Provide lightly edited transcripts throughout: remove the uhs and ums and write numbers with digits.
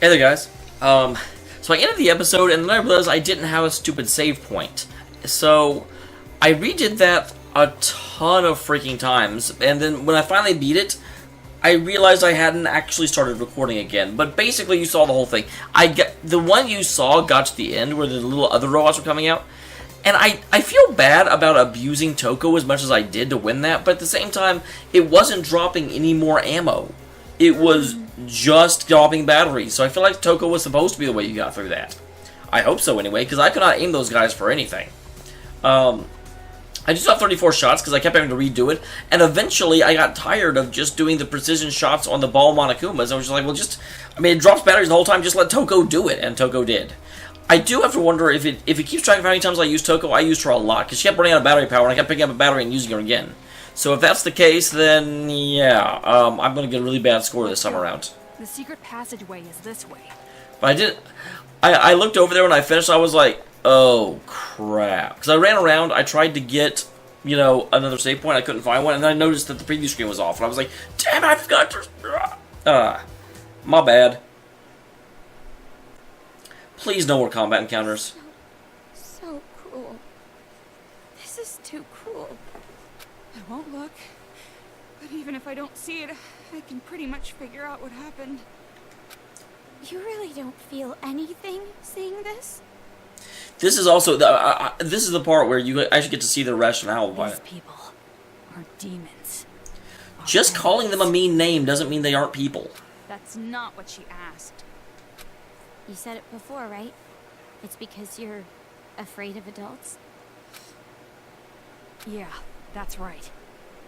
Hey there, guys. So I ended the episode, and then I realized I didn't have a stupid save point. So I redid that a ton of freaking times, and then when I finally beat it, I realized I hadn't actually started recording again. But basically, you saw the whole thing. The one you saw got to the end where the little other robots were coming out, and I feel bad about abusing Toko as much as I did to win that, but at the same time, it wasn't dropping any more ammo. It was just dropping batteries, so I feel like Toko was supposed to be the way you got through that. I hope so anyway, because I could not aim those guys for anything. I just got 34 shots because I kept having to redo it, and eventually I got tired of just doing the precision shots on the ball Monokumas. I was just like, well, it drops batteries the whole time, just let Toko do it, and Toko did. I do have to wonder if it keeps track of how many times I used Toko. I used her a lot, because she kept running out of battery power, and I kept picking up a battery and using her again. So if that's the case, then yeah, I'm going to get a really bad score this time around. The secret passageway is this way. But I looked over there when I finished, I was like, oh crap. Because I ran around, I tried to get, another save point, I couldn't find one, and then I noticed that the preview screen was off, and I was like, damn it, I forgot to... my bad. Please no more combat encounters. So cruel. This is too cruel. I won't look, but even if I don't see it, I can pretty much figure out what happened. You really don't feel anything seeing this? This is also this is the part where you actually get to see the rationale behind it. These people are demons. Just calling them a mean name doesn't mean they aren't people. That's not what she asked. You said it before, right? It's because you're afraid of adults? Yeah, that's right.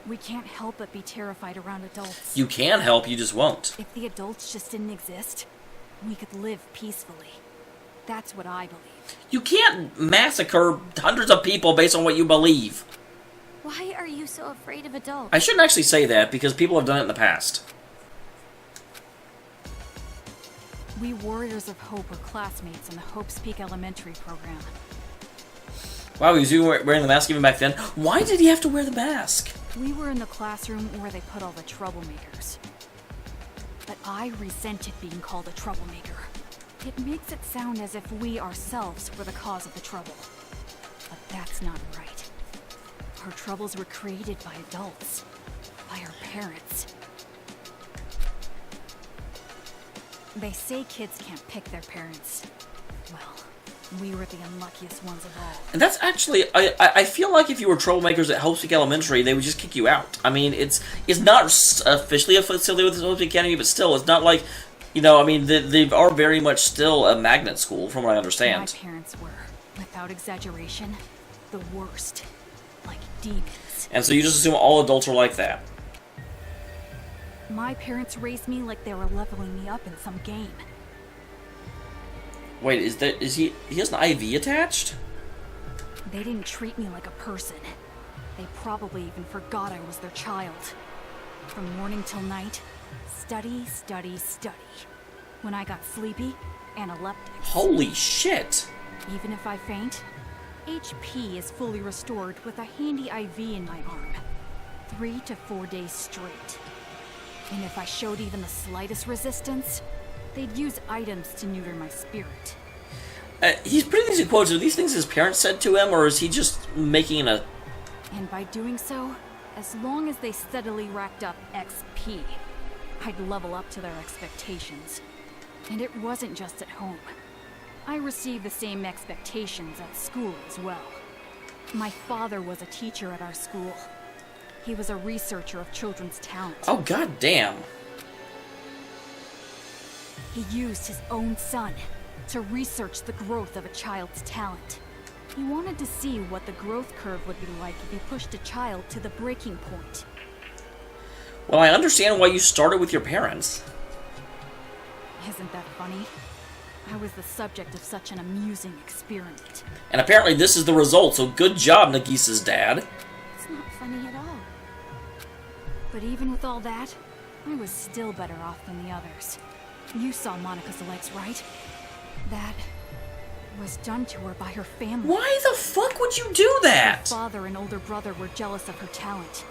We can't help but be terrified around adults. You can help, you just won't. If the adults just didn't exist, we could live peacefully. That's what I believe. You can't massacre hundreds of people based on what you believe. Why are you so afraid of adults? I shouldn't actually say that, because people have done it in the past. We Warriors of Hope were classmates in the Hope's Peak Elementary program. Wow, he was wearing the mask even back then. Why did he have to wear the mask? We were in the classroom where they put all the troublemakers. But I resented being called a troublemaker. It makes it sound as if we ourselves were the cause of the trouble. But that's not right. Our troubles were created by adults. By our parents. They say kids can't pick their parents. Well, we were the unluckiest ones of all. And that's actually, I feel like if you were troublemakers at Hope Peak Elementary, they would just kick you out. I mean, it's not officially a facility with the Hope Peak Academy, but still, it's not like, they are very much still a magnet school, from what I understand. My parents were, without exaggeration, the worst. Like demons. And so you just assume all adults are like that. My parents raised me like they were leveling me up in some game. Wait, he has an IV attached? They didn't treat me like a person. They probably even forgot I was their child. From morning till night, study, study, study. When I got sleepy, analeptics. Holy shit! Even if I faint, HP is fully restored with a handy IV in my arm. 3 to 4 days straight. And if I showed even the slightest resistance, they'd use items to neuter my spirit. He's putting these in quotes. Are these things his parents said to him, or is he just making a... And by doing so, as long as they steadily racked up XP, I'd level up to their expectations. And it wasn't just at home. I received the same expectations at school as well. My father was a teacher at our school. He was a researcher of children's talent. Oh, god damn. He used his own son to research the growth of a child's talent. He wanted to see what the growth curve would be like if he pushed a child to the breaking point. Well, I understand why you started with your parents. Isn't that funny? I was the subject of such an amusing experiment. And apparently this is the result, so good job, Nagisa's dad. It's not funny at all. But even with all that, I was still better off than the others. You saw Monika's legs, right? That was done to her by her family. Why the fuck would you do that? Her father and older brother were jealous of her talent.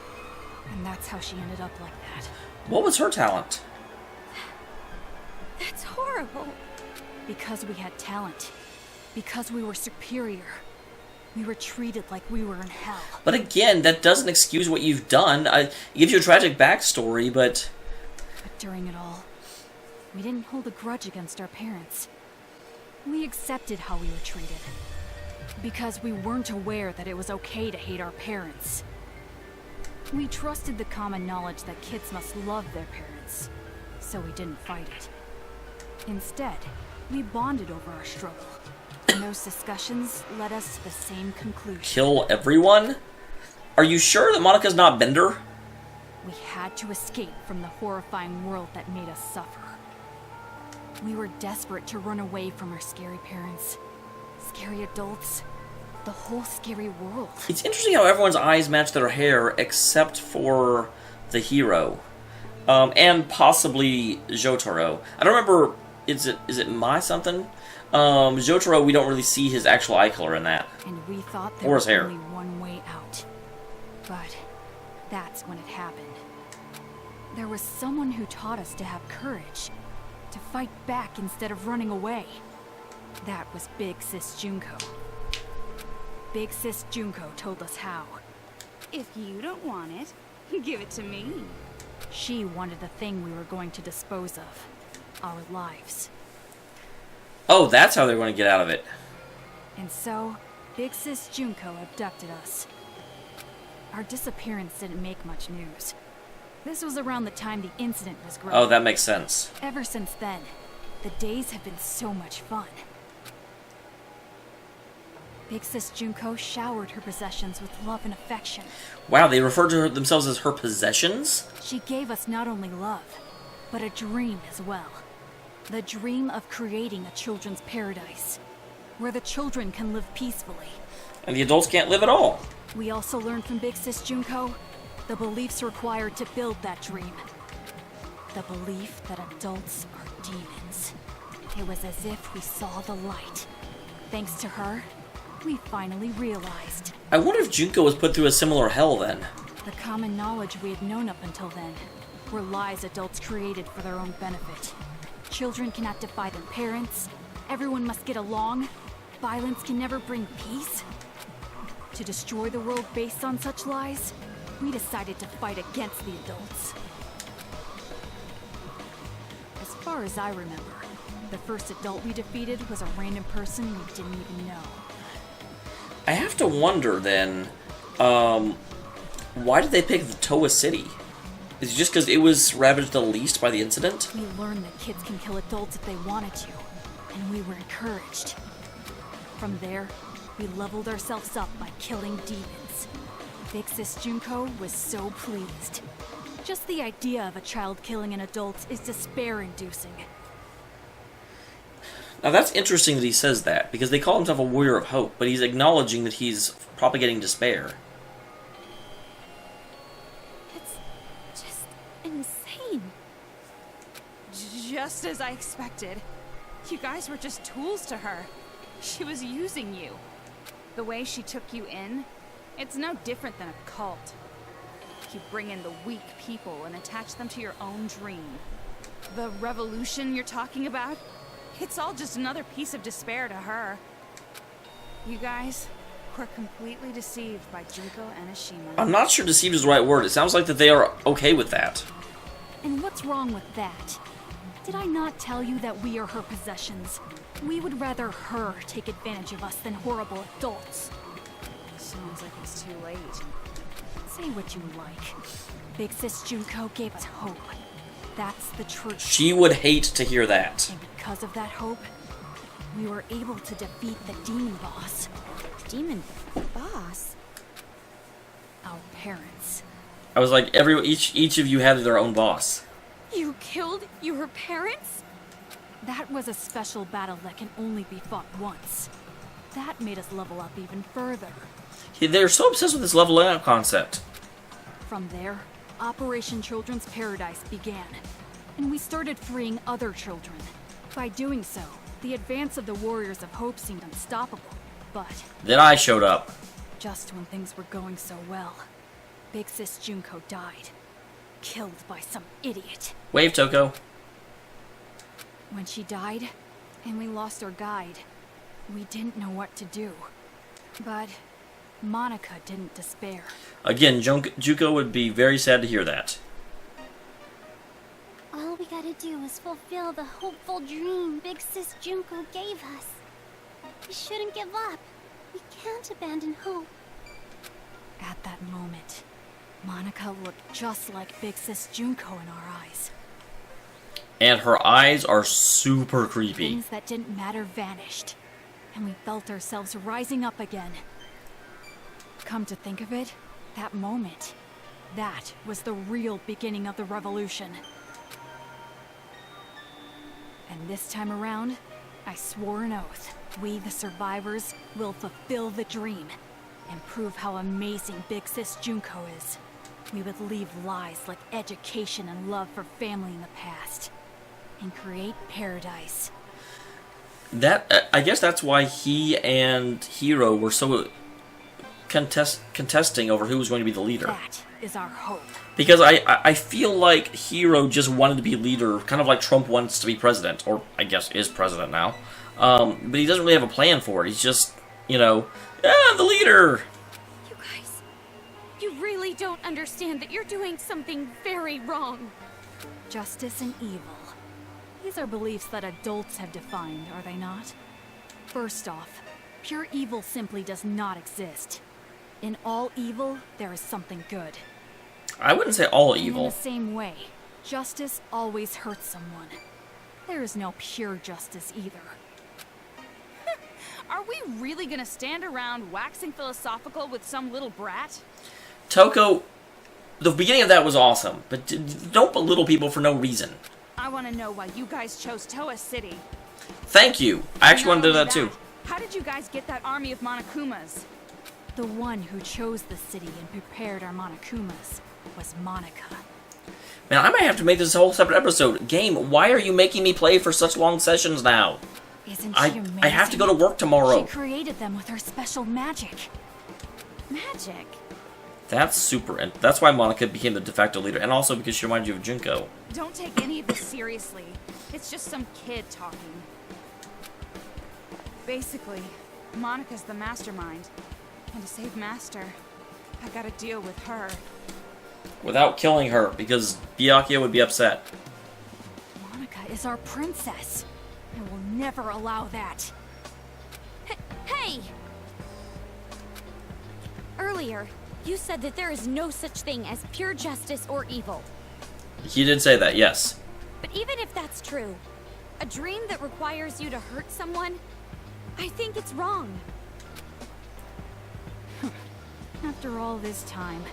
And that's how she ended up like that. What was her talent? That's horrible. Because we had talent. Because we were superior. We were treated like we were in hell. But again, that doesn't excuse what you've done. It gives you a tragic backstory, but... But during it all, we didn't hold a grudge against our parents. We accepted how we were treated. Because we weren't aware that it was okay to hate our parents. We trusted the common knowledge that kids must love their parents, so we didn't fight it. Instead, we bonded over our struggle, and those discussions led us to the same conclusion. Kill everyone? Are you sure that Monica's not Bender? We had to escape from the horrifying world that made us suffer. We were desperate to run away from our scary parents, scary adults, the whole scary world. It's interesting how everyone's eyes match their hair except for the hero. And possibly Jotaro. I don't remember, is it Mai something? Jotaro, we don't really see his actual eye color in that. And we thought there Or was his hair. only one way out. But that's when it happened. There was someone who taught us to have courage, to fight back instead of running away. That was Big Sis Junko. Big Sis Junko told us how. If you don't want it, give it to me. She wanted the thing we were going to dispose of. Our lives. Oh, that's how they're going to get out of it. And so, Big Sis Junko abducted us. Our disappearance didn't make much news. This was around the time the incident was growing. Oh, that makes sense. Ever since then, the days have been so much fun. Big Sis Junko showered her possessions with love and affection. Wow, they refer to themselves as her possessions? She gave us not only love, but a dream as well. The dream of creating a children's paradise, where the children can live peacefully. And the adults can't live at all. We also learned from Big Sis Junko the beliefs required to build that dream. The belief that adults are demons. It was as if we saw the light. Thanks to her, we finally realized. I wonder if Junko was put through a similar hell then. The common knowledge we had known up until then were lies adults created for their own benefit. Children cannot defy their parents. Everyone must get along. Violence can never bring peace. To destroy the world based on such lies, we decided to fight against the adults. As far as I remember, the first adult we defeated was a random person we didn't even know. I have to wonder then, why did they pick the Toa City? Is it just because it was ravaged the least by the incident? We learned that kids can kill adults if they wanted to, and we were encouraged. From there, we leveled ourselves up by killing demons. Big Sis Junko was so pleased. Just the idea of a child killing an adult is despair-inducing. Now that's interesting that he says that, because they call himself a warrior of hope, but he's acknowledging that he's propagating despair. It's just insane. Just as I expected. You guys were just tools to her. She was using you. The way she took you in, it's no different than a cult. You bring in the weak people and attach them to your own dream. The revolution you're talking about, it's all just another piece of despair to her. You guys were completely deceived by Junko and Ashima. I'm not sure deceived is the right word. It sounds like that they are okay with that. And what's wrong with that? Did I not tell you that we are her possessions? We would rather her take advantage of us than horrible adults. Sounds like it's too late. Say what you like. Big Sis Junko gave us hope. That's the truth. She would hate to hear that. And because of that hope, we were able to defeat the demon boss. Demon boss? Our parents. I was like, each of you had their own boss. You killed your parents? That was a special battle that can only be fought once. That made us level up even further. They're so obsessed with this leveling up concept. From there, Operation Children's Paradise began, and we started freeing other children. By doing so, the advance of the Warriors of Hope seemed unstoppable, but Then I showed up. just when things were going so well, Big Sis Junko died. Killed by some idiot. Wave, Toko. When she died, and we lost our guide, we didn't know what to do. But Monica didn't despair. Again, Juko would be very sad to hear that. All we gotta do is fulfill the hopeful dream Big Sis Junko gave us. We shouldn't give up. We can't abandon hope. At that moment, Monica looked just like Big Sis Junko in our eyes. And her eyes are super creepy. Things that didn't matter vanished, and we felt ourselves rising up again. Come to think of it, that moment, that was the real beginning of the revolution. And this time around, I swore an oath. We, the survivors, will fulfill the dream and prove how amazing Big Sis Junko is. We would leave lies like education and love for family in the past and create paradise. That I guess that's why he and Hiro were so contesting over who was going to be the leader. That is our hope. Because I feel like Hiro just wanted to be leader, kind of like Trump wants to be president, or I guess is president now. But he doesn't really have a plan for it. He's just, I'm the leader. You guys, you really don't understand that you're doing something very wrong. Justice and evil. These are beliefs that adults have defined, are they not? First off, pure evil simply does not exist. In all evil, there is something good. I wouldn't say all And evil. in the same way, justice always hurts someone. There is no pure justice either. Are we really gonna stand around waxing philosophical with some little brat? Toko, the beginning of that was awesome, but don't belittle people for no reason. I want to know why you guys chose Toa City. Thank you. I actually Not wanted to do only that too. How did you guys get that army of Monokumas? The one who chose the city and prepared our Monokumas was Monica. Man, I might have to make this a whole separate episode. Game, why are you making me play for such long sessions now? Isn't she amazing? I have to go to work tomorrow. She created them with her special magic. Magic? That's super, and that's why Monica became the de facto leader, and also because she reminded you of Junko. Don't take any of this seriously. It's just some kid talking. Basically, Monica's the mastermind. And to save Master, I gotta deal with her. Without killing her, because Byakuya would be upset. Monica is our princess. I will never allow that. Hey! Earlier, you said that there is no such thing as pure justice or evil. He did say that, yes. But even if that's true, a dream that requires you to hurt someone, I think it's wrong. After all this time,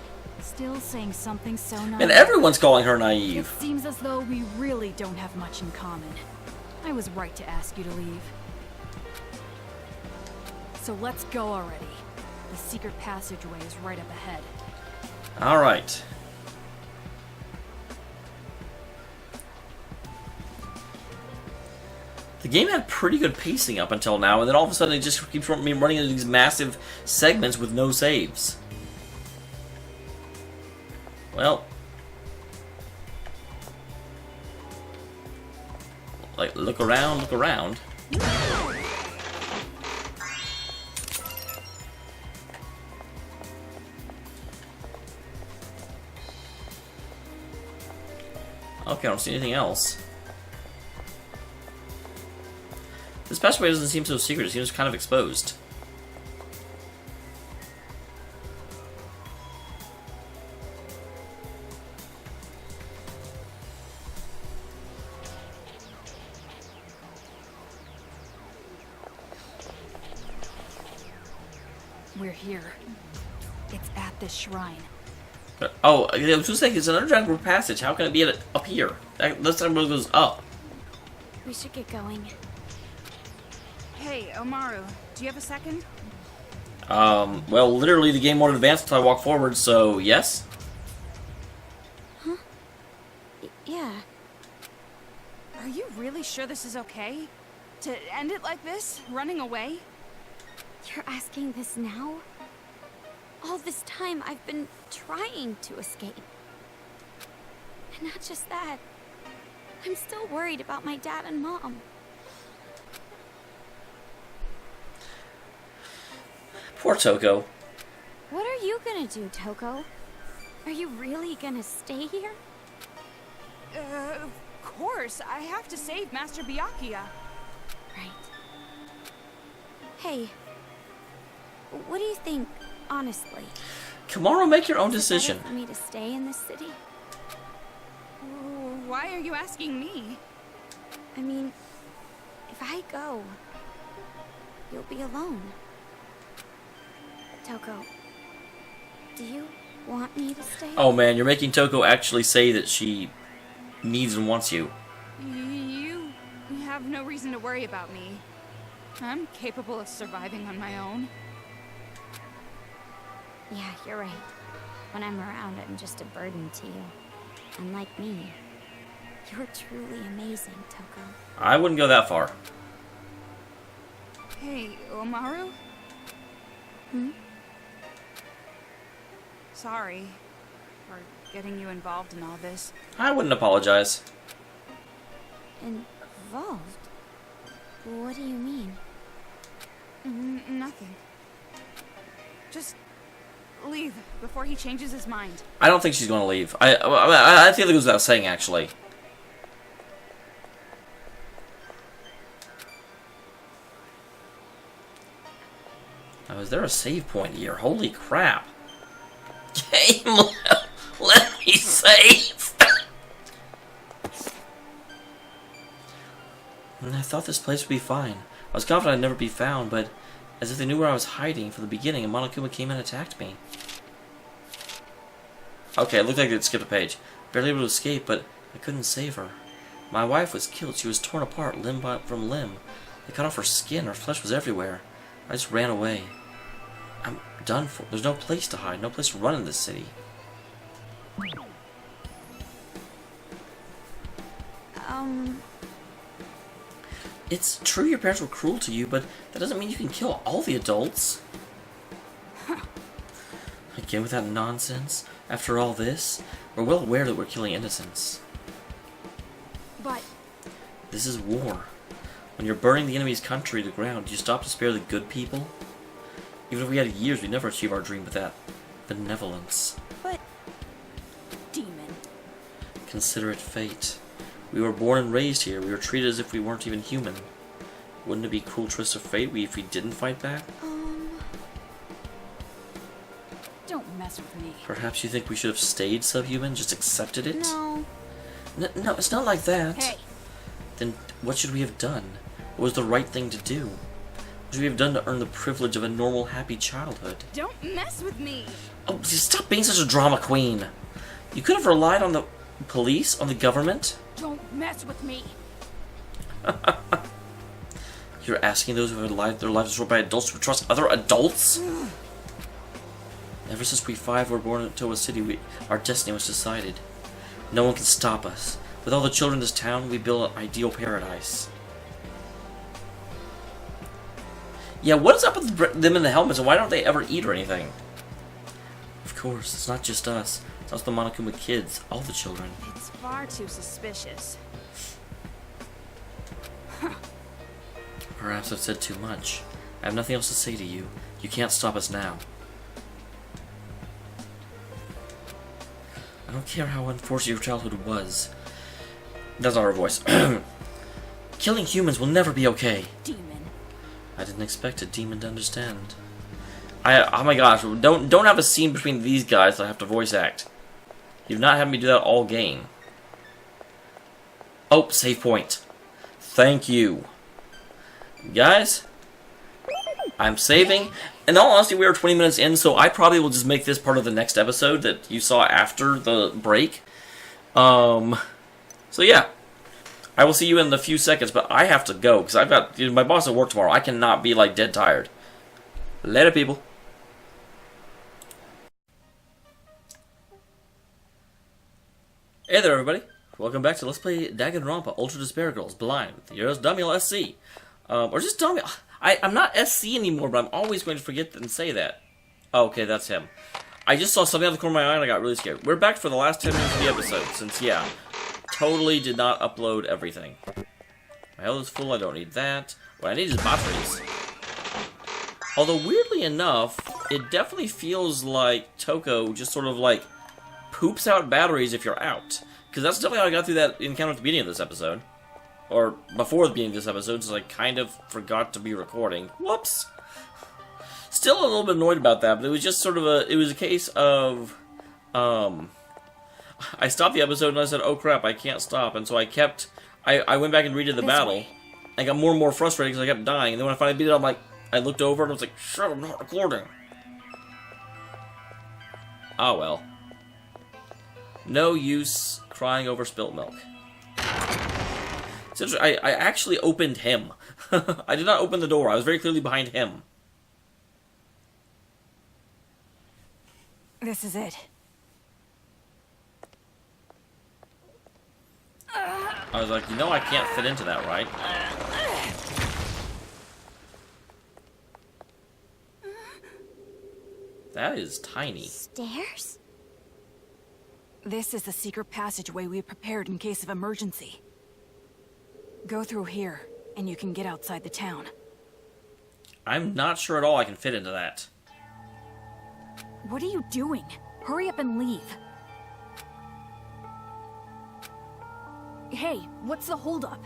still saying something so naive. And everyone's calling her It naive. seems as though we really don't have much in common. I was right to ask you to leave. So let's go already. The secret passageway is right up ahead. Alright. The game had pretty good pacing up until now, and then all of a sudden it just keeps running into these massive segments with no saves. Well. Like, look around, look around. Okay, I don't see anything else. This passageway doesn't seem so secret, it seems kind of exposed. We're here. It's at this shrine. Oh, I was just saying, it's an underground passage. How can it be up here? This time it goes up. We should get going. Hey, Komaru, do you have a second? Well, literally the game won't advance until I walk forward, so yes? Yeah. Are you really sure this is okay? To end it like this? Running away? You're asking this now? All this time I've been trying to escape. And not just that. I'm still worried about my dad and mom. Poor Toko. What are you gonna do, Toko? Are you really gonna stay here? Of course, I have to save Master Byakuya. Right. Hey, what do you think, honestly? Komaru, make your own Is it better decision. for me to stay in this city? Why are you asking me? I mean, if I go, you'll be alone. Toko, do you want me to stay? Oh man, you're making Toko actually say that she needs and wants you. You have no reason to worry about me. I'm capable of surviving on my own. Yeah, you're right. When I'm around, I'm just a burden to you. Unlike me, you're truly amazing, Toko. I wouldn't go that far. Hey, Komaru? Hmm? Sorry for getting you involved in all this. I wouldn't apologize. Involved? What do you mean? Nothing. Just leave before he changes his mind. I don't think she's going to leave. I think it goes without saying, actually. Now, is there a save point here? Holy crap. Game, let me save! I thought this place would be fine. I was confident I'd never be found, but as if they knew where I was hiding from the beginning, and Monokuma came and attacked me. Okay, it looked like it skipped a page. Barely able to escape, but I couldn't save her. My wife was killed. She was torn apart, limb from limb. They cut off her skin. Her flesh was everywhere. I just ran away. I'm done for. There's no place to hide, no place to run in this city. It's true your parents were cruel to you, but that doesn't mean you can kill all the adults. Again with that nonsense? After all this? We're well aware that we're killing innocents. But This is war. When you're burning the enemy's country to the ground, do you stop to spare the good people? Even if we had years, we'd never achieve our dream with that benevolence. But... Demon. Consider it fate. We were born and raised here. We were treated as if we weren't even human. Wouldn't it be cruel twist of fate if we didn't fight back? Don't mess with me. Perhaps you think we should have stayed subhuman, just accepted it? No. No, it's not like that. Hey, Then what should we have done? What was the right thing to do? What should we have done to earn the privilege of a normal, happy childhood? don't mess with me. Oh, just stop being such a drama queen. You could have relied on the police, on the government. don't mess with me. You're asking those who have their lives destroyed by adults to trust other adults? Ever since we five were born into a city, our destiny was decided. No one can stop us. With all the children in this town, we build an ideal paradise. Yeah, what is up with them in the helmets, and why don't they ever eat or anything? Of course, it's not just us. It's also the Monokuma kids, all the children. It's far too suspicious. Perhaps I've said too much. I have nothing else to say to you. You can't stop us now. I don't care how unfortunate your childhood was. That's not her voice. Killing humans will never be okay. Demon. I didn't expect a demon to understand. Oh my gosh, don't have a scene between these guys that I have to voice act. You've not had me do that all game. Oh, save point. Thank you. Guys, I'm saving. In all honesty, we are 20 minutes in, so I probably will just make this part of the next episode that you saw after the break. So yeah. I will see you in a few seconds, but I have to go, because I've got my boss at work tomorrow. I cannot be, like, dead tired. Later, people. Hey there, everybody. Welcome back to Let's Play Danganronpa Ultra Despair Girls Blind with yours, Damiel SC. Or just Damiel. I'm not SC anymore, but I'm always going to forget and say that. Oh, okay, that's him. I just saw something out of the corner of my eye and I got really scared. We're back for the last 10 minutes of the episode, since, yeah, totally did not upload everything. My health is full, I don't need that. What I need is batteries. Although, weirdly enough, it definitely feels like Toko just sort of, like, poops out batteries if you're out. Because that's definitely how I got through that encounter at the beginning of this episode. Or before the beginning of this episode, since I kind of forgot to be recording. Whoops! Still a little bit annoyed about that, but it was just sort of it was a case of, I stopped the episode and I said, oh crap, I can't stop, and so I went back and redid the battle. I got more and more frustrated because I kept dying, and then when I finally beat it, I'm like, I looked over and I was like, shit, I'm not recording. Ah well. No use crying over spilt milk. It's interesting, I actually opened him. I did not open the door, I was very clearly behind him. This is it. I was like, you know I can't fit into that, right? That is tiny. Stairs? This is the secret passageway we prepared in case of emergency. Go through here, and you can get outside the town. I'm not sure at all I can fit into that. What are you doing? Hurry up and leave. Hey, what's the holdup?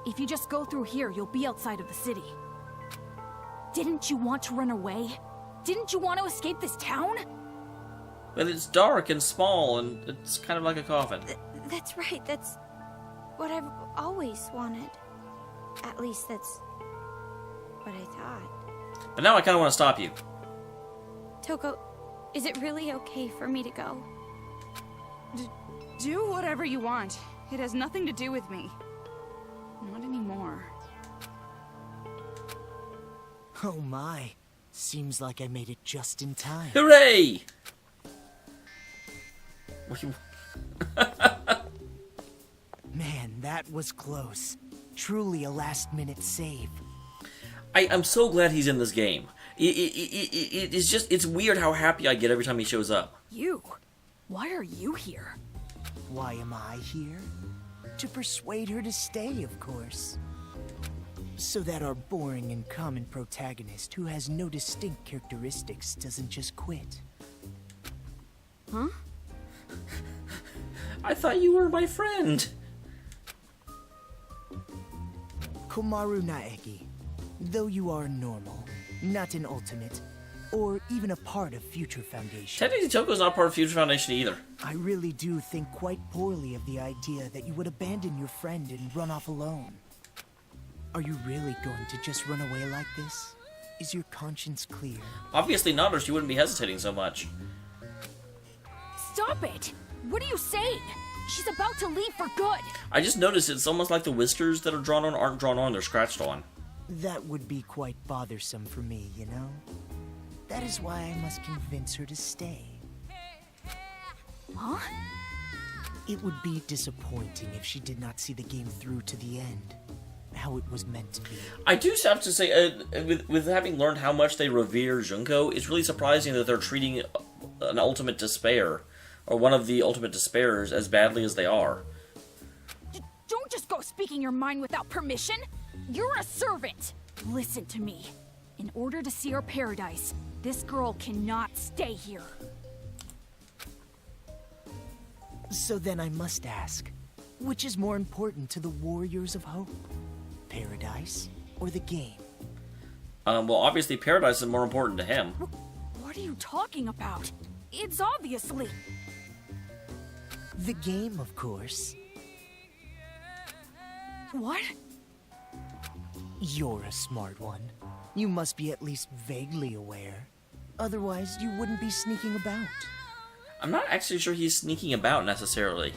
If you just go through here, you'll be outside of the city. Didn't you want to run away? Didn't you want to escape this town? But it's dark and small, and it's kind of like a coffin. That's right, that's what I've always wanted. At least that's what I thought. But now I kind of want to stop you. Toko, is it really okay for me to go? Do whatever you want. It has nothing to do with me. Not anymore. Oh my. Seems like I made it just in time. Hooray! Man, that was close. Truly a last-minute save. I'm so glad he's in this game. It's just, it's weird how happy I get every time he shows up. You? Why are you here? Why am I here? To persuade her to stay, of course. So that our boring and common protagonist, who has no distinct characteristics, doesn't just quit. Huh? I thought you were my friend. Komaru Naegi, though you are normal, not an ultimate, or even a part of Future Foundation. Technically, Toko's not part of Future Foundation either. I really do think quite poorly of the idea that you would abandon your friend and run off alone. Are you really going to just run away like this? Is your conscience clear? Obviously not, or she wouldn't be hesitating so much. Stop it! What are you saying? She's about to leave for good! I just noticed it's almost like the whiskers that are drawn on aren't drawn on, they're scratched on. That would be quite bothersome for me, you know? That is why I must convince her to stay. Huh? It would be disappointing if she did not see the game through to the end. How it was meant to be. I do have to say, with having learned how much they revere Junko, it's really surprising that they're treating an ultimate despair, or one of the ultimate despairs, as badly as they are. Don't just go speaking your mind without permission! You're a servant! Listen to me. In order to see our paradise, this girl cannot stay here. So then I must ask, which is more important to the Warriors of Hope? Paradise or the game? Well, obviously Paradise is more important to him. What are you talking about? It's obviously... The game, of course. What? You're a smart one. You must be at least vaguely aware. Otherwise, you wouldn't be sneaking about. I'm not actually sure he's sneaking about, necessarily.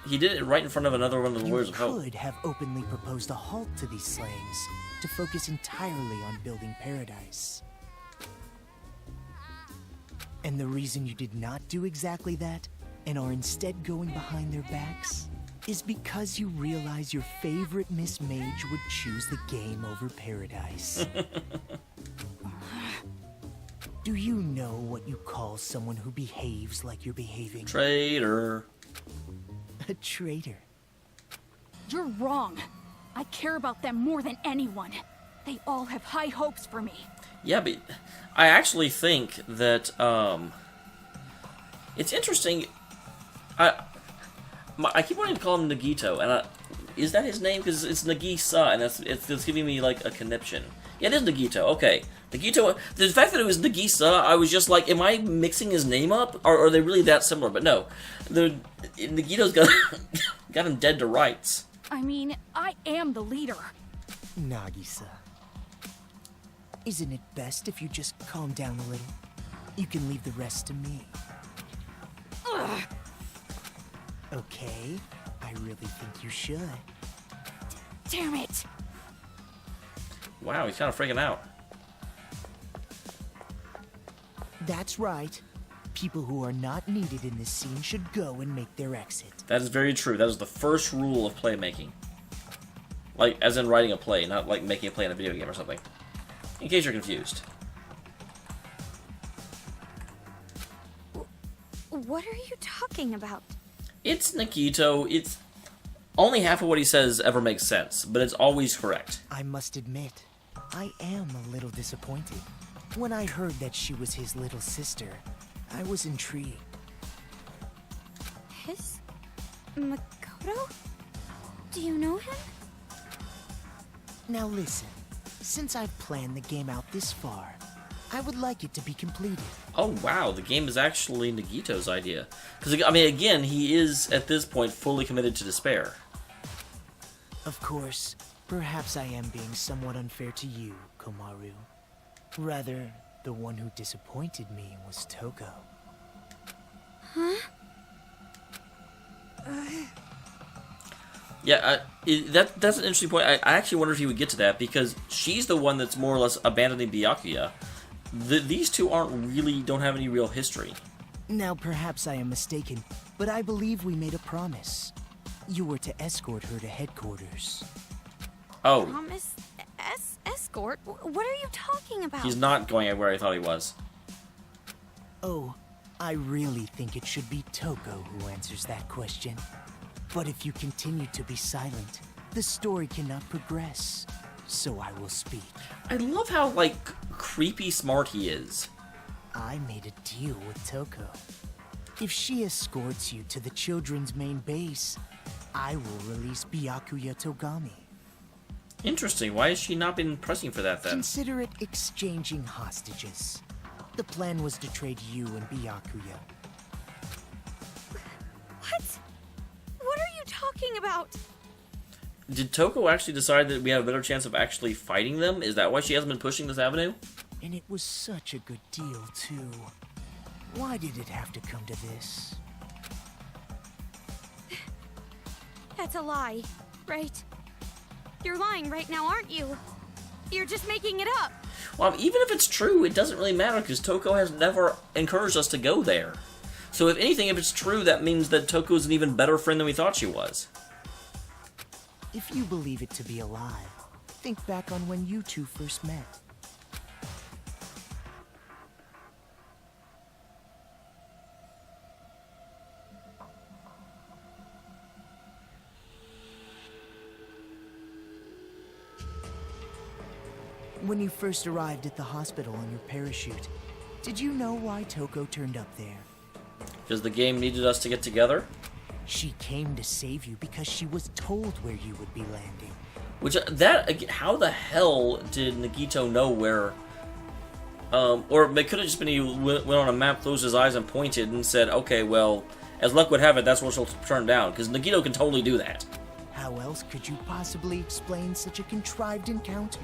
He did it right in front of another one of the Warriors of Hope. You could have openly proposed a halt to these slayings, to focus entirely on building paradise. And the reason you did not do exactly that, and are instead going behind their backs, is because you realize your favorite Miss Mage would choose the game over paradise. Do you know what you call someone who behaves like you're behaving? Traitor. A traitor. You're wrong. I care about them more than anyone. They all have high hopes for me. Yeah, but I actually think that, it's interesting. I keep wanting to call him Nagito, and is that his name? Because it's Nagisa, and it's giving me, like, a conniption. Yeah, it is Nagito, okay. Nagito, the fact that it was Nagisa, I was just like, am I mixing his name up? Or are they really that similar? But no, Nagito's got him dead to rights. I mean, I am the leader. Nagisa, isn't it best if you just calm down a little? You can leave the rest to me. Ugh. Okay, I really think you should. Damn it! Wow, he's kind of freaking out. That's right. People who are not needed in this scene should go and make their exit. That is very true. That is the first rule of playmaking. Like, as in writing a play, not like making a play in a video game or something. In case you're confused. What are you talking about? It's Nagito. It's only half of what he says ever makes sense, but it's always correct. I must admit, I am a little disappointed. When I heard that she was his little sister, I was intrigued. His? Makoto? Do you know him? Now listen, since I've planned the game out this far, I would like it to be completed. Oh wow, the game is actually Nagito's idea. Because, I mean, again, he is, at this point, fully committed to despair. Of course, perhaps I am being somewhat unfair to you, Komaru. Rather, the one who disappointed me was Toko. Huh? Yeah, that's an interesting point. I actually wonder if he would get to that, because she's the one that's more or less abandoning Byakuya. These two don't have any real history. Now, perhaps I am mistaken, but I believe we made a promise. You were to escort her to headquarters. Oh, Promise? Escort? What are you talking about? he's not going where I thought he was. Oh, I really think it should be Toko who answers that question. But if you continue to be silent, the story cannot progress. So I will speak. I love how, like, creepy smart he is. I made a deal with Toko. If she escorts you to the children's main base, I will release Byakuya Togami. Interesting. Why has she not been pressing for that, then? Consider it exchanging hostages. The plan was to trade you and Byakuya. What? What are you talking about? Did Toko actually decide that we have a better chance of actually fighting them? Is that why she hasn't been pushing this avenue? And it was such a good deal, too. Why did it have to come to this? That's a lie, right? You're lying right now, aren't you? You're just making it up. Well, even if it's true, it doesn't really matter, because Toko has never encouraged us to go there. So if anything, if it's true, that means that Toko's an even better friend than we thought she was. If you believe it to be a lie, think back on when you two first met. When you first arrived at the hospital on your parachute, did you know why Toko turned up there? Because the game needed us to get together? She came to save you because she was told where you would be landing. Which, how the hell did Nagito know where... or it could have just been he went on a map, closed his eyes, and pointed and said, okay, well, as luck would have it, that's where she'll turn down. Because Nagito can totally do that. How else could you possibly explain such a contrived encounter?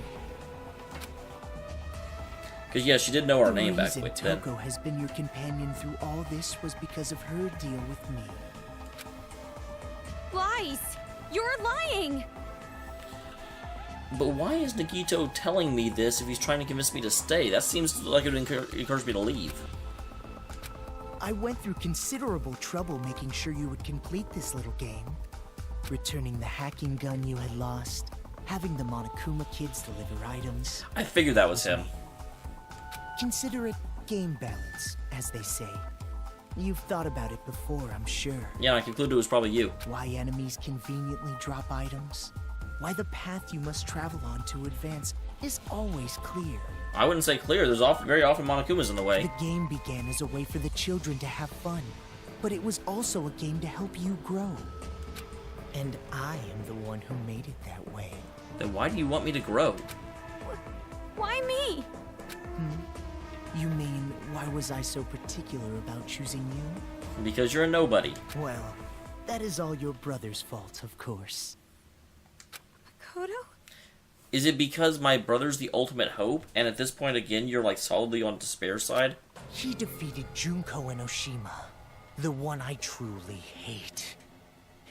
Because, yeah, she did know our name back The then. reason Toko has been your companion through all this was because of her deal with me. Lies! You're lying! But why is Nagito telling me this if he's trying to convince me to stay? That seems like it would encourage me to leave. I went through considerable trouble making sure you would complete this little game. Returning the hacking gun you had lost, having the Monokuma kids deliver items. I figured that was him. Consider it game balance, as they say. You've thought about it before, I'm sure. Yeah, I concluded it was probably you. Why enemies conveniently drop items? Why the path you must travel on to advance is always clear. I wouldn't say clear. There's very often Monokumas in the way. The game began as a way for the children to have fun, but it was also a game to help you grow. And I am the one who made it that way. Then why do you want me to grow? Why me? You mean, why was I so particular about choosing you? Because you're a nobody. Well, that is all your brother's fault, of course. Makoto? Is it because my brother's the ultimate hope, and at this point again you're like solidly on Despair's side? He defeated Junko and Oshima, the one I truly hate.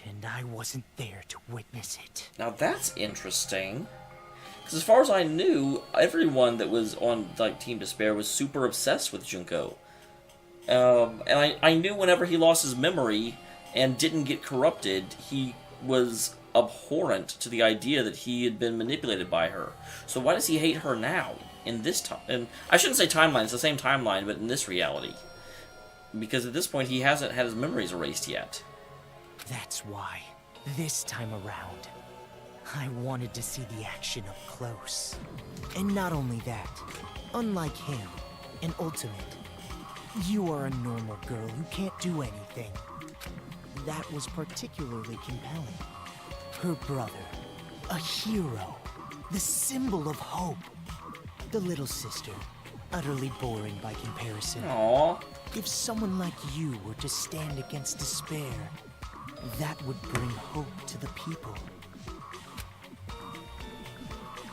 And I wasn't there to witness it. Now that's interesting. Because as far as I knew, everyone that was on like Team Despair was super obsessed with Junko. And I knew whenever he lost his memory and didn't get corrupted, he was abhorrent to the idea that he had been manipulated by her. So why does he hate her now, in this time? And I shouldn't say timeline, it's the same timeline, but in this reality. Because at this point, he hasn't had his memories erased yet. That's why, this time around, I wanted to see the action up close. And not only that, unlike him, an ultimate, you are a normal girl who can't do anything. That was particularly compelling. Her brother, a hero, the symbol of hope. The little sister, utterly boring by comparison. Aww. If someone like you were to stand against despair, that would bring hope to the people.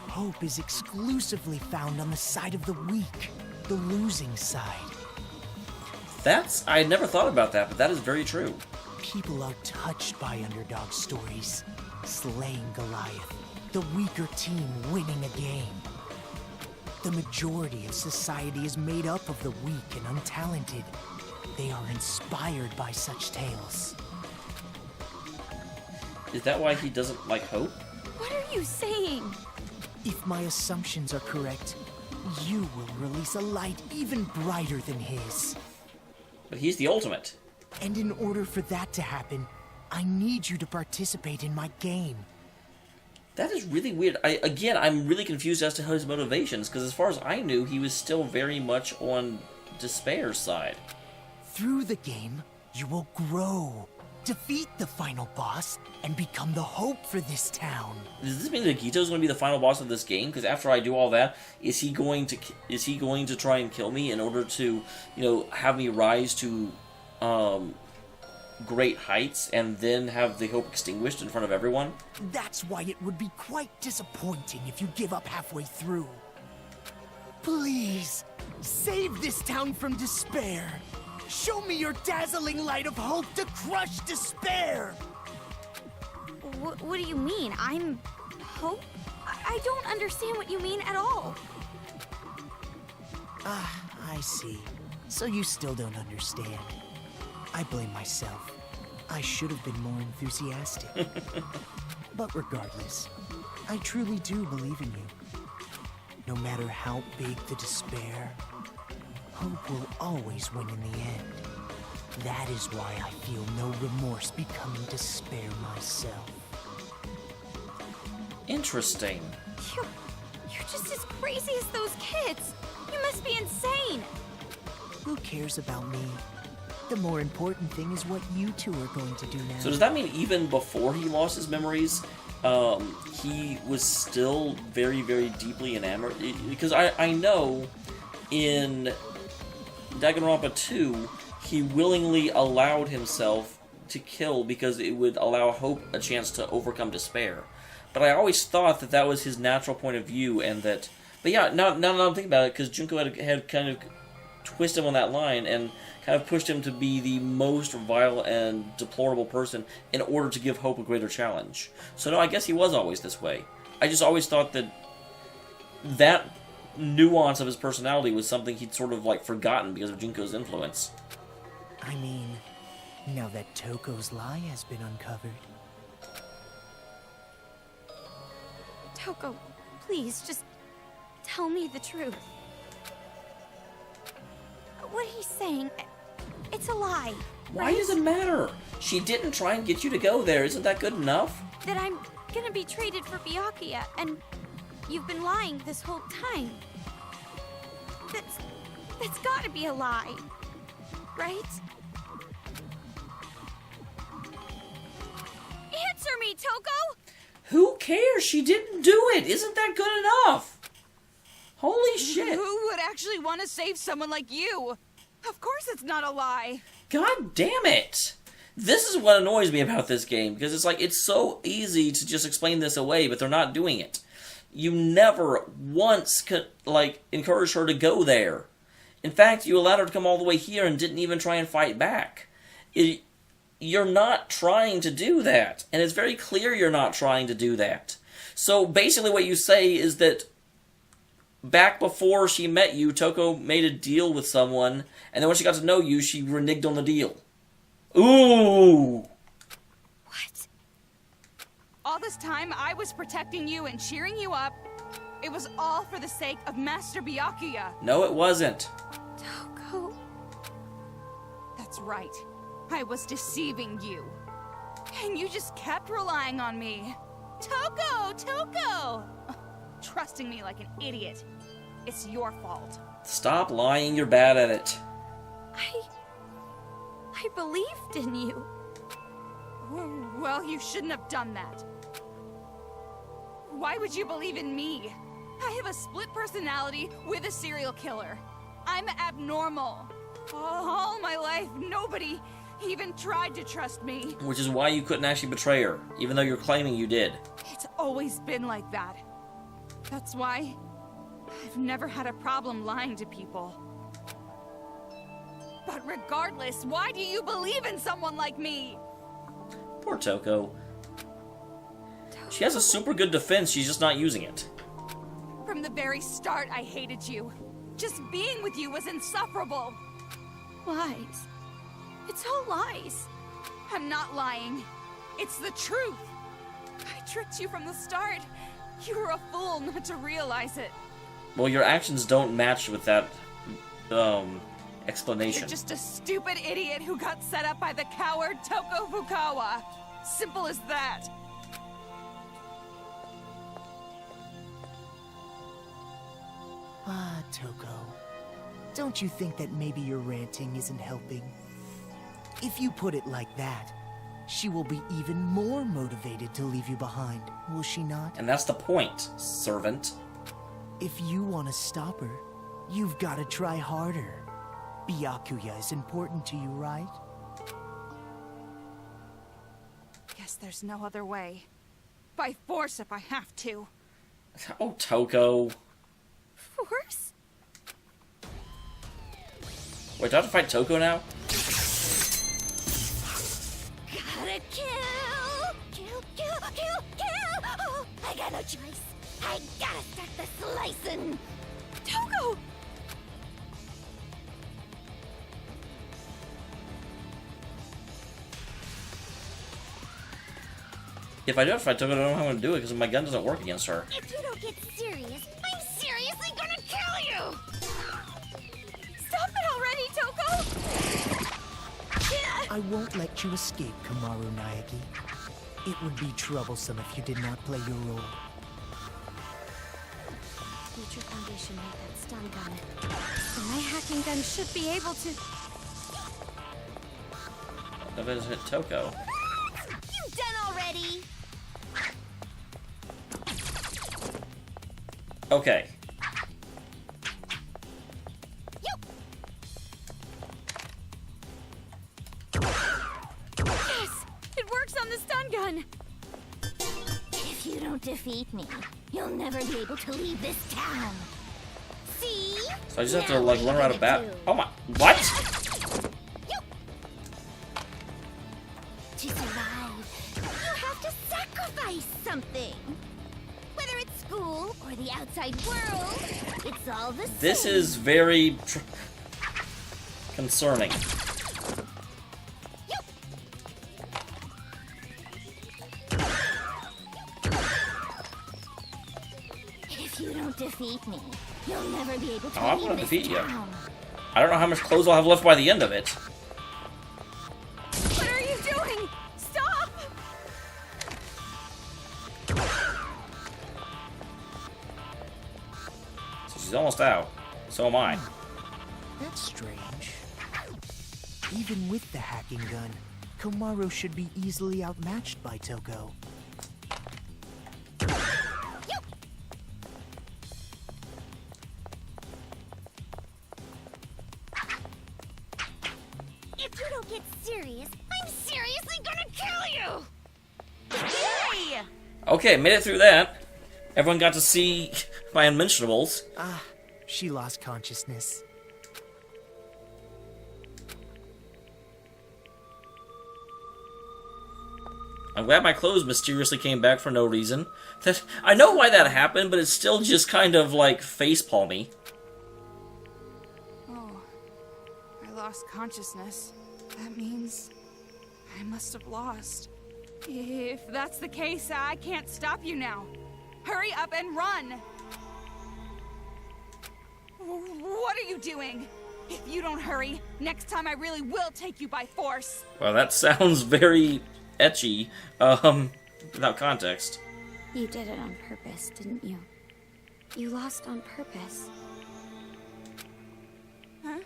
Hope is exclusively found on the side of the weak, the losing side. I had never thought about that, but that is very true. People are touched by underdog stories, slaying Goliath, the weaker team winning a game. The majority of society is made up of the weak and untalented. They are inspired by such tales. Is that why he doesn't like hope? What are you saying? If my assumptions are correct, you will release a light even brighter than his. But he's the ultimate. And in order for that to happen, I need you to participate in my game. That is really weird. I'm really confused as to his motivations, because as far as I knew, he was still very much on Despair's side. Through the game, you will grow, defeat the final boss, and become the hope for this town. Does this mean Nagito's going to be the final boss of this game? Because after I do all that, is he going to try and kill me in order to, have me rise to great heights and then have the hope extinguished in front of everyone? That's why it would be quite disappointing if you give up halfway through. Please, save this town from despair. Show me your dazzling light of hope to crush despair. What do you mean? I'm hope? I don't understand what you mean at all. I see. So you still don't understand. I blame myself. I should have been more enthusiastic. But regardless, I truly do believe in you. No matter how big the despair, hope will always win in the end. That is why I feel no remorse becoming despair myself. Interesting. You're just as crazy as those kids. You must be insane. Who cares about me? The more important thing is what you two are going to do now. So does that mean even before he lost his memories, he was still very, very deeply enamored? Because I know in Danganronpa 2, he willingly allowed himself to kill because it would allow Hope a chance to overcome despair. But I always thought that was his natural point of view, and that... But yeah, now that I'm thinking about it, because Junko had kind of twisted him on that line, and kind of pushed him to be the most vile and deplorable person in order to give Hope a greater challenge. So no, I guess he was always this way. I just always thought that nuance of his personality was something he'd sort of like forgotten because of Junko's influence. I mean, now that Toko's lie has been uncovered. Toko, please, just tell me the truth. What he's saying, It's a lie. Why right? does it matter? She didn't try and get you to go there. Isn't that good enough? That I'm gonna be traded for Byakuya, and you've been lying this whole time. That's gotta be a lie. Right? Answer me, Toko! Who cares? She didn't do it. Isn't that good enough? Holy shit. Who would actually want to save someone like you? Of course it's not a lie. God damn it. This is what annoys me about this game, because it's like, it's so easy to just explain this away, but they're not doing it. You never once could, like, encourage her to go there. In fact, you allowed her to come all the way here and didn't even try and fight back. You're not trying to do that, and it's very clear you're not trying to do that. So basically what you say is that back before she met you, Toko made a deal with someone, and then when she got to know you, she reneged on the deal. Ooh! What? All this time, I was protecting you and cheering you up. It was all for the sake of Master Byakuya. No, it wasn't. Toko... That's right. I was deceiving you. And you just kept relying on me. Toko! Toko! Trusting me like an idiot. It's your fault. Stop lying, you're bad at it. I believed in you. Well, you shouldn't have done that. Why would you believe in me? I have a split personality with a serial killer. I'm abnormal. All my life, nobody even tried to trust me. Which is why you couldn't actually betray her, even though you're claiming you did. It's always been like that. That's why I've never had a problem lying to people. But regardless, why do you believe in someone like me? Poor Toko. She has a super good defense, she's just not using it. From the very start, I hated you. Just being with you was insufferable. Lies. It's all lies. I'm not lying. It's the truth. I tricked you from the start. You were a fool not to realize it. Well, your actions don't match with that, explanation. You're just a stupid idiot who got set up by the coward Toko Fukawa. Simple as that. Ah, Toko. Don't you think that maybe your ranting isn't helping? If you put it like that, she will be even more motivated to leave you behind, will she not? And that's the point, servant. If you want to stop her, you've got to try harder. Byakuya is important to you, right? Guess there's no other way. By force if I have to. Oh, Toko. Force? Wait, do I have to fight Toko now? Gotta kill! Kill! Oh, I got no choice. I gotta start the slicing! Toko! If I do have to fight Toko, I don't know how I'm gonna do it because my gun doesn't work against her. If you don't get serious, I'm seriously gonna kill you! Stop it already, Toko! I won't let you escape, Komaru Naegi. It would be troublesome if you did not play your role. Future Foundation made that stun gun. And my hacking gun should be able to... If it doesn't hit Toko. You done already? Okay. Yes! It works on the stun gun! If you don't defeat me, you'll never be able to leave this town. See? So I just have to, like, run around a bat. Oh my. What? To survive, you have to sacrifice something. Whether it's school or the outside world, it's all the same. This is very concerning. If you don't defeat me, you'll never be able to Oh, I'm leave gonna this defeat you. town. I don't know how much clothes I'll have left by the end of it. She's almost out. So am I. That's strange. Even with the hacking gun, Komaru should be easily outmatched by Toko. If you don't get serious, I'm seriously gonna kill you! Hey! Okay, made it through that. Everyone got to see my unmentionables. Ah, she lost consciousness. I'm glad my clothes mysteriously came back for no reason. I know why that happened, but it's still just kind of like facepalmy. Oh, I lost consciousness. That means I must have lost. If that's the case, I can't stop you now. Hurry up and run! What are you doing? If you don't hurry, next time I really will take you by force. Well, that sounds very etchy, without context. You did it on purpose, didn't you? You lost on purpose. Huh?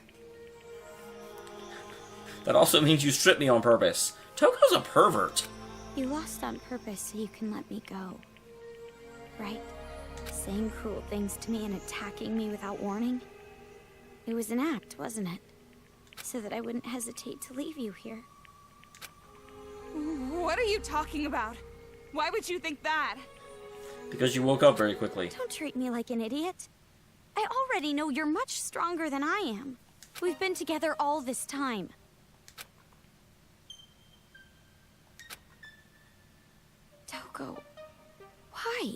That also means you stripped me on purpose. Toko's a pervert. You lost on purpose so you can let me go. Right? Saying cruel things to me and attacking me without warning. It was an act, wasn't it? So that I wouldn't hesitate to leave you here. What are you talking about? Why would you think that? Because you woke up very quickly. Don't treat me like an idiot. I already know you're much stronger than I am. We've been together all this time. Toko, why?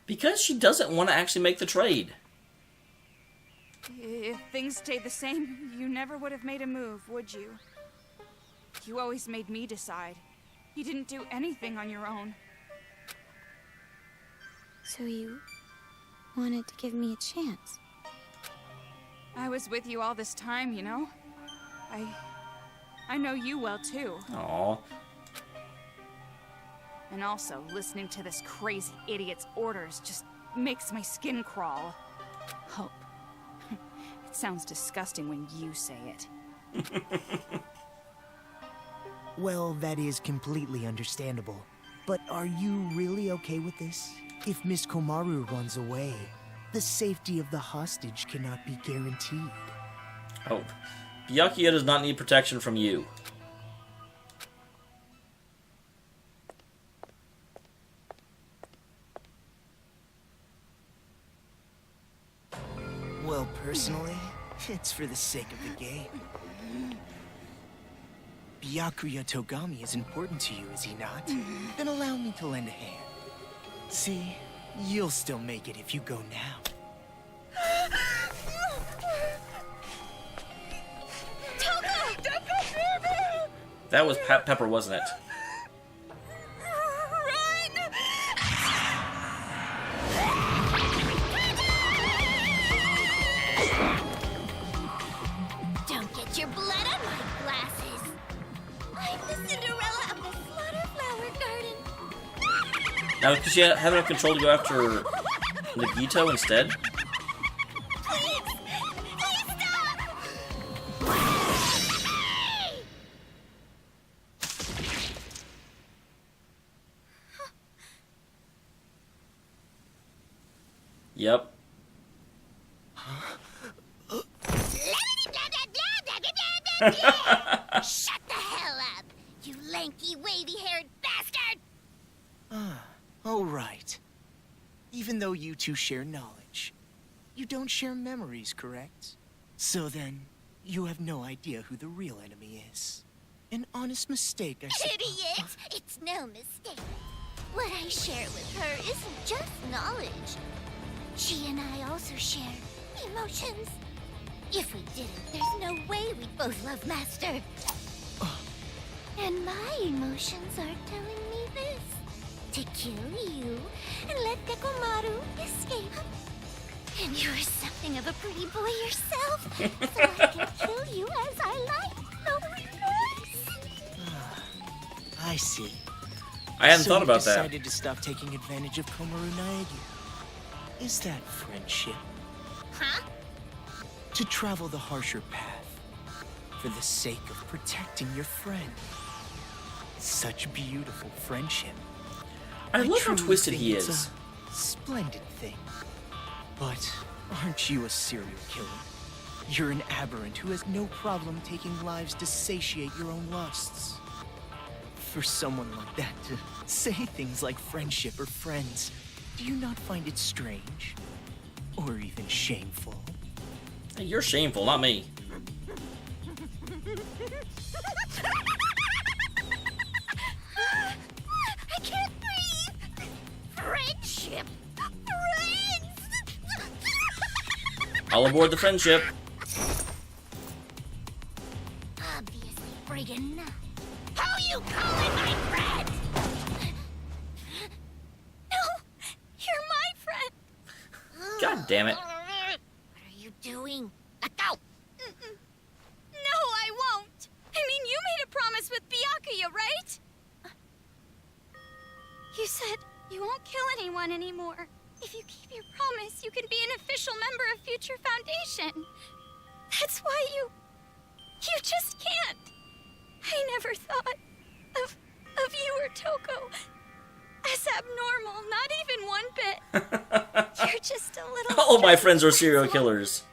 Because she doesn't want to actually make the trade. If things stayed the same, you never would have made a move, would you? You always made me decide. You didn't do anything on your own. So you wanted to give me a chance? I was with you all this time, you know? I know you well, too. Aww. And also, listening to this crazy idiot's orders just makes my skin crawl. Hope. It sounds disgusting when you say it. Well, that is completely understandable. But are you really okay with this? If Miss Komaru runs away, the safety of the hostage cannot be guaranteed. Oh. Byakuya does not need protection from you. Well, personally, it's for the sake of the game. Byakuya Togami is important to you, is he not? Then allow me to lend a hand. See, you'll still make it if you go now. That was Pepper, wasn't it? Don't get your blood on my glasses. I'm the Cinderella of the Slaughter Flower Garden. Now, does she have enough control to go after Nagito instead? Please! Please stop! Yep. Shut the hell up, you lanky, wavy-haired bastard! Oh, right. Even though you two share knowledge, you don't share memories, correct? So then, you have no idea who the real enemy is. An honest mistake, I suppose. Idiot! It's no mistake. What I share with her isn't just knowledge. She and I also share emotions. If we didn't, there's no way we'd both love Master. And my emotions are telling me this. To kill you and let Komaru escape. And you're something of a pretty boy yourself, so I can kill you as I like. No remorse. I see. I hadn't So thought you about that. decided to stop taking advantage of Komaru Naegi. Is that friendship? Huh? To travel the harsher path, for the sake of protecting your friend. Such beautiful friendship. I love how truly twisted he think it's is. a splendid thing. But aren't you a serial killer? You're an aberrant who has no problem taking lives to satiate your own lusts. For someone like that to say things like friendship or friends, do you not find it strange? Or even shameful? Hey, you're shameful, not me. I can't breathe. Friendship. Friends. I'll aboard the friendship. Obviously friggin' not. How you calling my friend? No, you're my friend. God damn it. What are you doing? Let go. No, I won't. I mean, you made a promise with Byakuya, right? You said you won't kill anyone anymore. If you keep your promise, you can be an official member of Future Foundation. That's why you just can't. I never thought of you or Toko as abnormal, not even one bit. You're just a little All my strange, friends are serial that's all. killers.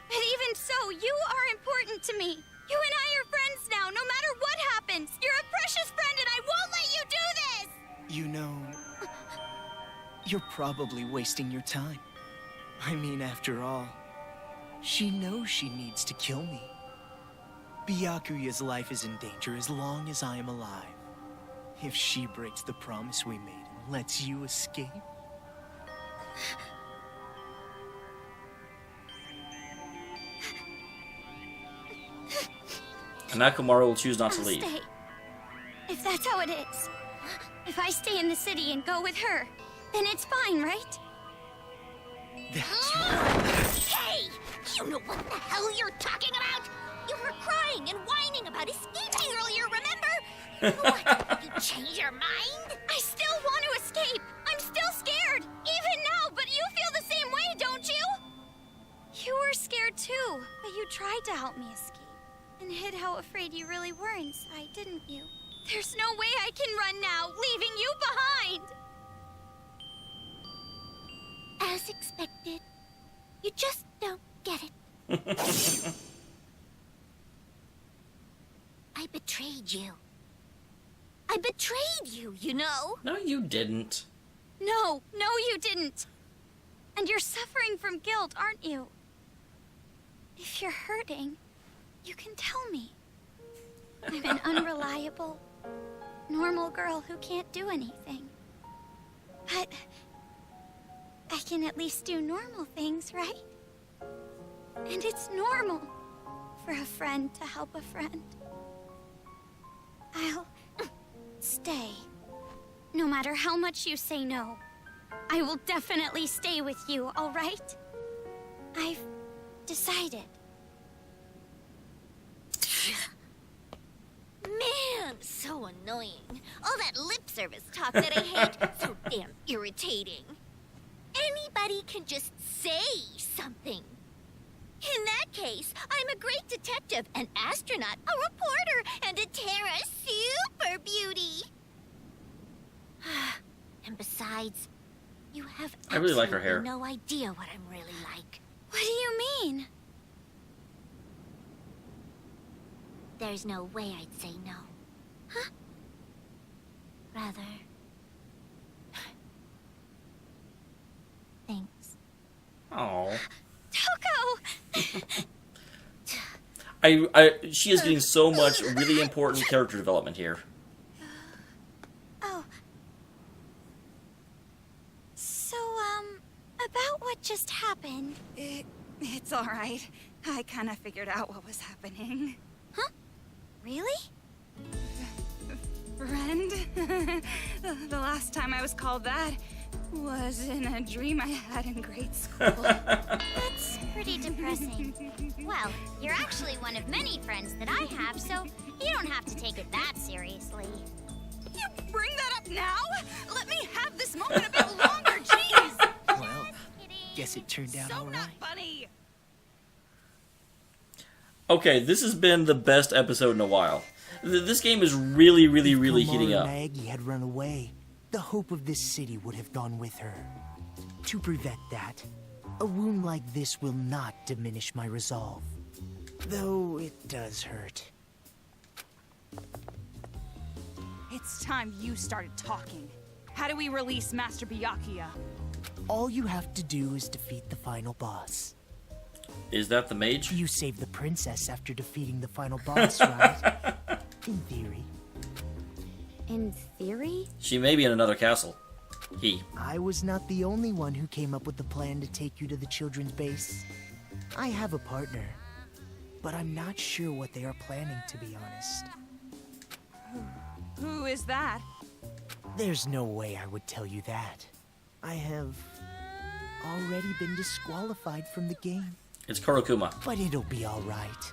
But even so, you are important to me. You and I are friends now, no matter what happens. You're a precious friend, and I won't let you do this! You know, you're probably wasting your time. I mean, after all, she knows she needs to kill me. Byakuya's life is in danger as long as I am alive. If she breaks the promise we made and lets you escape... And now Komaru will choose not to I'll leave. stay. If that's how it is. If I stay in the city and go with her, then it's fine, right? That's right. Hey! You know what the hell you're talking about? You were crying and whining about escaping earlier, remember? What? You change your mind? I still want to escape. I'm still scared. Even now, but you feel the same way, don't you? You were scared too, but you tried to help me escape. And hid how afraid you really were inside, didn't you? There's no way I can run now, leaving you behind! As expected. You just don't get it. I betrayed you. I betrayed you, you know? No, you didn't. No, you didn't. And you're suffering from guilt, aren't you? If you're hurting, you can tell me. I'm an unreliable, normal girl who can't do anything. But I can at least do normal things, right? And it's normal for a friend to help a friend. I'll stay. No matter how much you say no, I will definitely stay with you, all right? I've decided. Man, so annoying. All that lip service talk that I hate, so damn irritating. Anybody can just say something. In that case, I'm a great detective, an astronaut, a reporter, and a Terra super beauty. And besides, you have I really like her hair. absolutely no idea what I'm really like. What do you mean? There's no way I'd say no. Huh? Rather... Thanks. Oh. Toko! She is getting so much really important character development here. Oh. So, about what just happened. It's alright. I kinda figured out what was happening. Huh? Really? Friend? The last time I was called that was in a dream I had in grade school. That's pretty depressing. Well, you're actually one of many friends that I have, so you don't have to take it that seriously. You bring that up now? Let me have this moment a bit longer, jeez! Well, guess it turned out So all not right. funny. Okay, this has been the best episode in a while. This game is really, really, really If heating Komaru up. and Aggie had run away, the hope of this city would have gone with her. To prevent that, a wound like this will not diminish my resolve. Though it does hurt. It's time you started talking. How do we release Master Byakuya? All you have to do is defeat the final boss. Is that the mage? You save the princess after defeating the final boss, right? In theory. In theory? She may be in another castle. I was not the only one who came up with the plan to take you to the children's base. I have a partner, but I'm not sure what they are planning, to be honest. Who is that? There's no way I would tell you that. I have already been disqualified from the game. It's Kurokuma. But it'll be alright.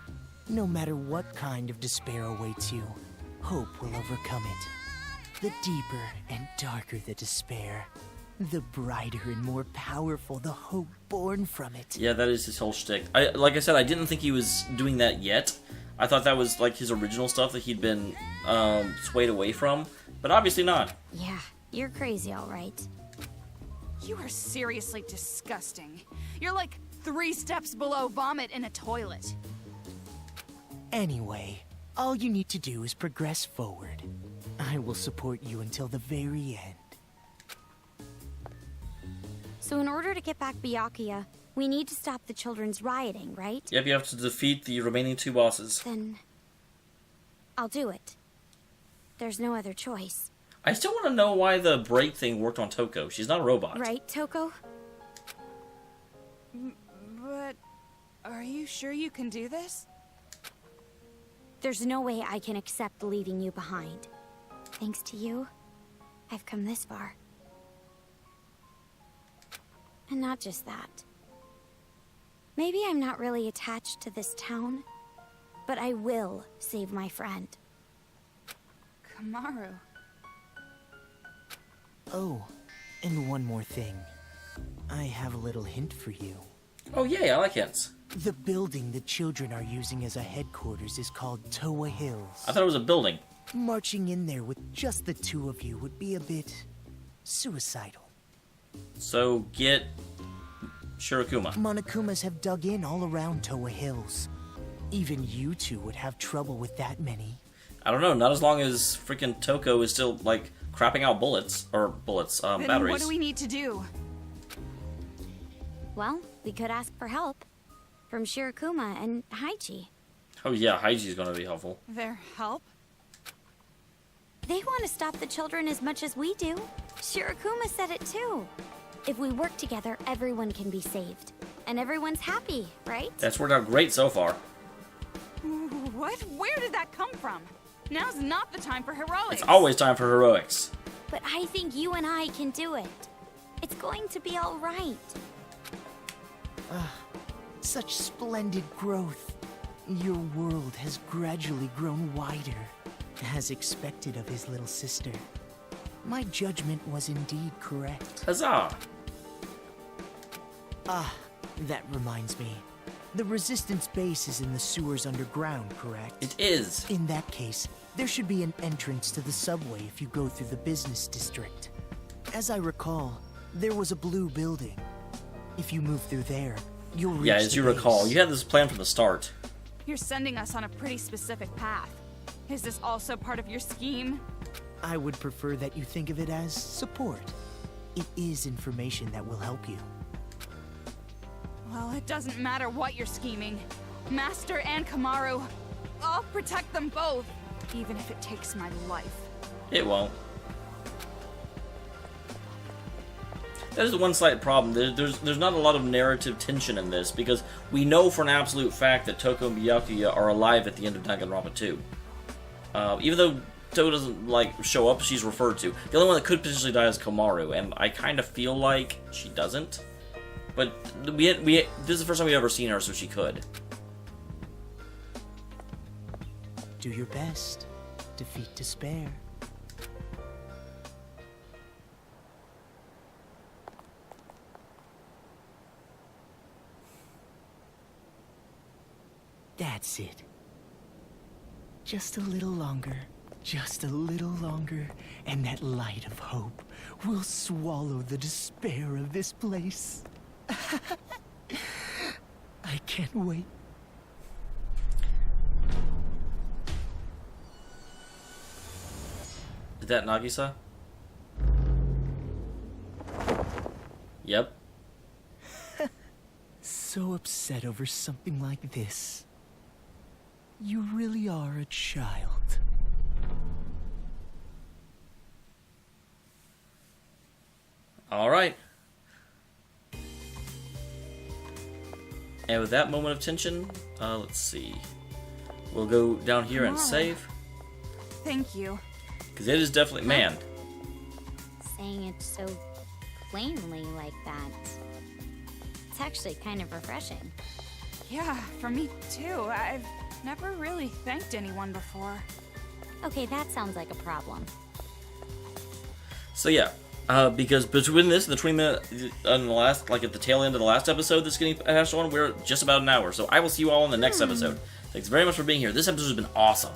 No matter what kind of despair awaits you, hope will overcome it. The deeper and darker the despair, the brighter and more powerful the hope born from it. Yeah, that is his whole shtick. Like I said, I didn't think he was doing that yet. I thought that was like his original stuff that he'd been swayed away from, but obviously not. Yeah, you're crazy, all right. You are seriously disgusting. You're like 3 steps below vomit in a toilet. Anyway, all you need to do is progress forward. I will support you until the very end. So in order to get back Byakuya, we need to stop the children's rioting, right? Yep, you have to defeat the remaining 2 bosses. Then I'll do it. There's no other choice. I still want to know why the break thing worked on Toko. She's not a robot. Right, Toko? But are you sure you can do this? There's no way I can accept leaving you behind. Thanks to you, I've come this far. And not just that. Maybe I'm not really attached to this town, but I will save my friend. Komaru. Oh, and one more thing. I have a little hint for you. Oh, yay, I like hints. The building the children are using as a headquarters is called Toa Hills. I thought it was a building. Marching in there with just the 2 of you would be a bit suicidal. So get Shirokuma. Monokumas have dug in all around Toa Hills. Even you 2 would have trouble with that many. I don't know, not as long as freaking Toko is still, like, crapping out batteries. Then what do we need to do? Well, we could ask for help. From Shirokuma and Haichi. Oh yeah, Haiji's gonna be helpful. Their help? They want to stop the children as much as we do. Shirokuma said it too. If we work together, everyone can be saved. And everyone's happy, right? That's worked out great so far. What? Where did that come from? Now's not the time for heroics. It's always time for heroics. But I think you and I can do it. It's going to be all right. Such splendid growth. Your world has gradually grown wider, as expected of his little sister. My judgment was indeed correct. Huzzah! That reminds me. The Resistance base is in the sewers underground, correct? It is. In that case, there should be an entrance to the subway if you go through the business district. As I recall, there was a blue building. If you move through there, you'll reach Yeah, as you the recall, base. you had this plan from the start. You're sending us on a pretty specific path. Is this also part of your scheme? I would prefer that you think of it as support. It is information that will help you. Well, it doesn't matter what you're scheming. Master and Komaru, I'll protect them both, even if it takes my life. It won't. That is the one slight problem. There's not a lot of narrative tension in this, because we know for an absolute fact that Toko and Byakuya are alive at the end of Danganronpa 2. Even though Toko doesn't, like, show up, she's referred to. The only one that could potentially die is Komaru, and I kind of feel like she doesn't. But this is the first time we've ever seen her, so she could. Do your best. Defeat despair. That's it. Just a little longer. Just a little longer, and that light of hope will swallow the despair of this place. I can't wait. Is that Nagisa? Yep. So upset over something like this. You really are a child. Alright. And with that moment of tension, let's see. We'll go down here and save. Thank you. Because it is definitely... Man. Saying it so plainly like that. It's actually kind of refreshing. Yeah, for me too. I've never really thanked anyone before. Okay, that sounds like a problem. So yeah. Because between this and the 20-minute and the last, like at the tail end of the last episode that's getting attached on, we're just about an hour. So I will see you all in the next episode. Thanks very much for being here. This episode has been awesome.